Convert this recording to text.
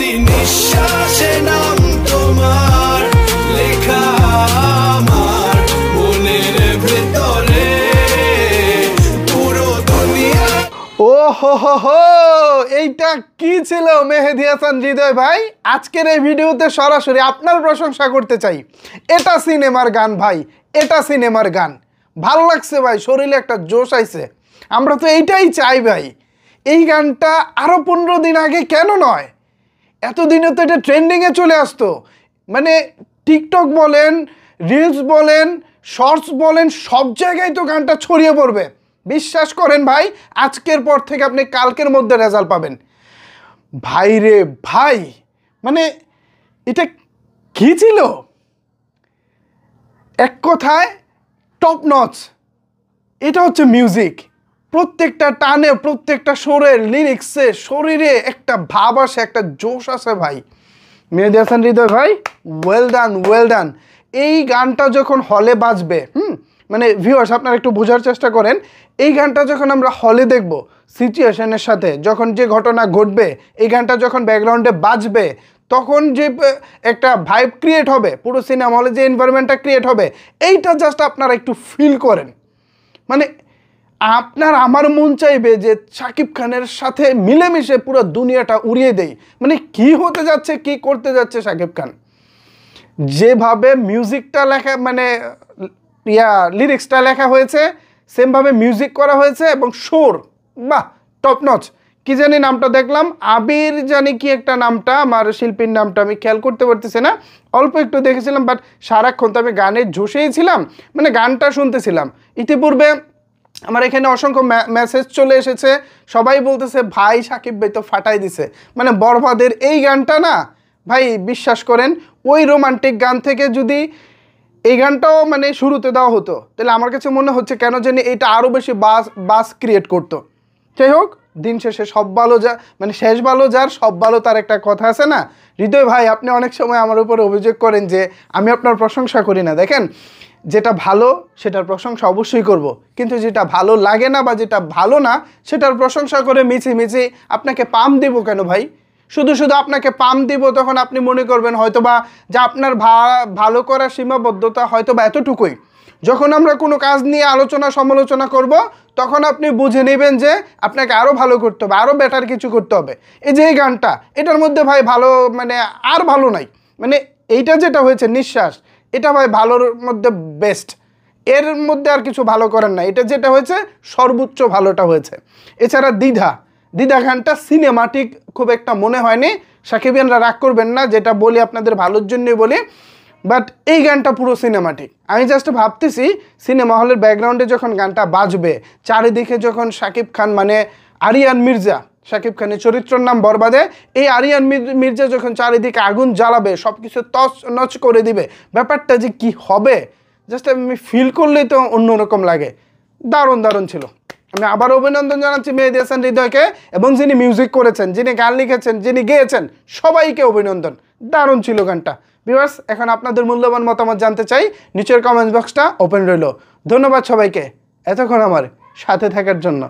প্রতি নিঃশ্বাসে নাম তোমার লেখা আমার মনের ভেতরে পুরো দুনিয়া। ও হো, এইটা কি ছিল মেহেদী হাসান হৃদয় ভাই? আজকের এই ভিডিওতে সরাসরি আপনার প্রশংসা করতে চাই। এটা সিনেমার গান ভাই, এটা সিনেমার গান। ভালো লাগছে ভাই, শরীরে একটা জোশ আইছে। আমরা তো এইটাই চাই ভাই। এই গানটা আরও 15 দিন আগে কেন নয়? এতদিনে তো এটা ট্রেন্ডিংয়ে চলে আসতো। মানে টিকটক বলেন, রিলস বলেন, শর্টস বলেন, সব জায়গায় তো গানটা ছড়িয়ে পড়বে। বিশ্বাস করেন ভাই, আজকের পর থেকে আপনি কালকের মধ্যে রেজাল্ট পাবেন। ভাই রে ভাই, মানে এটা কি ছিল? এক কথায় টপ নচ। এটা হচ্ছে মিউজিক। প্রত্যেকটা টানে, প্রত্যেকটা সুরের লিরিক্সে, শরীরে একটা ভাব আসে, একটা জোশ আসে ভাই। মেহেদী হাসান হৃদয় ভাই, ওয়েল ডান, ওয়েল ডান। এই গানটা যখন হলে বাজবে, মানে ভিউয়ার্স আপনারা একটু বোঝার চেষ্টা করেন, এই গানটা যখন আমরা হলে দেখব, সিচুয়েশনের সাথে যখন যে ঘটনা ঘটবে, এই গানটা যখন ব্যাকগ্রাউন্ডে বাজবে, তখন যে একটা ভাইব ক্রিয়েট হবে, পুরো সিনেমা হলে যে এনভায়রনমেন্টটা ক্রিয়েট হবে, এইটা জাস্ট আপনারা একটু ফিল করেন। মানে আপনার আমার মন চাইবে যে শাকিব খানের সাথে মিলেমিশে পুরো দুনিয়াটা উড়িয়ে দেই। মানে কি হতে যাচ্ছে, কি করতে যাচ্ছে শাকিব খান, যেভাবে মিউজিকটা লেখা, মানে লিরিক্সটা লেখা হয়েছে, সেমভাবে মিউজিক করা হয়েছে এবং সুর, বাহ, টপ নচ। কি জানি নামটা দেখলাম, আবির জানি কি একটা নামটা, আমার শিল্পীর নামটা আমি খেয়াল করতে পারতেছি না, অল্প একটু দেখেছিলাম, বাট সারাক্ষণ তো আমি গানের ঝুষেই ছিলাম, মানে গানটা শুনতেছিলাম। ইতিপূর্বে আমার এখানে অসংখ্য মেসেজ চলে এসেছে, সবাই বলতেছে ভাই সাকিব ভাই তো ফাটাই দিছে। মানে বরবাদের এই গানটা না ভাই, বিশ্বাস করেন, ওই রোমান্টিক গান থেকে যদি এই গানটাও মানে শুরুতে দেওয়া হতো, তাহলে আমার কাছে মনে হচ্ছে কেন জানি এটা আরও বেশি বাস ক্রিয়েট করতো। যাই হোক, দিন শেষে সব ভালো যা, মানে শেষ ভালো যার সব ভালো তার একটা কথা আছে না। হৃদয় ভাই, আপনি অনেক সময় আমার উপরে অভিযোগ করেন যে আমি আপনার প্রশংসা করি না। দেখেন, যেটা ভালো সেটার প্রশংসা অবশ্যই করব, কিন্তু যেটা ভালো লাগে না বা যেটা ভালো না সেটার প্রশংসা করে মিছি আপনাকে পাম দিব কেন ভাই? শুধু আপনাকে পাম দিব, তখন আপনি মনে করবেন হয়তোবা যে আপনার ভালো করার সীমাবদ্ধতা হয়তোবা এতটুকুই। যখন আমরা কোনো কাজ নিয়ে আলোচনা সমালোচনা করব, তখন আপনি বুঝে নেবেন যে আপনাকে আরও ভালো করতে হবে, আরও বেটার কিছু করতে হবে। এই যে এই গানটা, এটার মধ্যে ভাই ভালো, মানে আর ভালো নাই। মানে এইটা যেটা হয়েছে নিঃশ্বাস, এটা ভাই ভালোর মধ্যে বেস্ট, এর মধ্যে আর কিছু ভালো করেন না। এটা যেটা হয়েছে সর্বোচ্চ ভালোটা হয়েছে। এছাড়া দ্বিধা গানটা সিনেমাটিক খুব একটা মনে হয়নি। সাকিবিয়ানরা রাগ করবেন না, যেটা বলি আপনাদের ভালোর জন্যই বলি, বাট এই গানটা পুরো সিনেমাটিক। আমি জাস্ট ভাবতেছি সিনেমা হলের ব্যাকগ্রাউন্ডে যখন গানটা বাজবে, চারিদিকে যখন শাকিব খান, মানে আরিয়ান মির্জা, শাকিব খানের চরিত্রের নাম বরবাদে, এই আরিয়ান মির্জা যখন চারিদিকে আগুন জ্বালাবে, সব কিছু তছ নচ করে দিবে, ব্যাপারটা যে কি হবে জাস্ট আমি ফিল করলেই তো অন্যরকম লাগে। দারুণ ছিল। আমি আবার অভিনন্দন জানাচ্ছি মেহেদী হাসান হৃদয়কে, এবং যিনি মিউজিক করেছেন, যিনি গান লিখেছেন, যিনি গেয়েছেন, সবাইকে অভিনন্দন। দারুণ ছিল গানটা। ভিউয়ার্স, এখন আপনাদের মূল্যবান মতামত জানতে চাই, নিচের কমেন্ট বক্সটা ওপেন রইল। ধন্যবাদ সবাইকে এতক্ষণ আমার সাথে থাকার জন্য।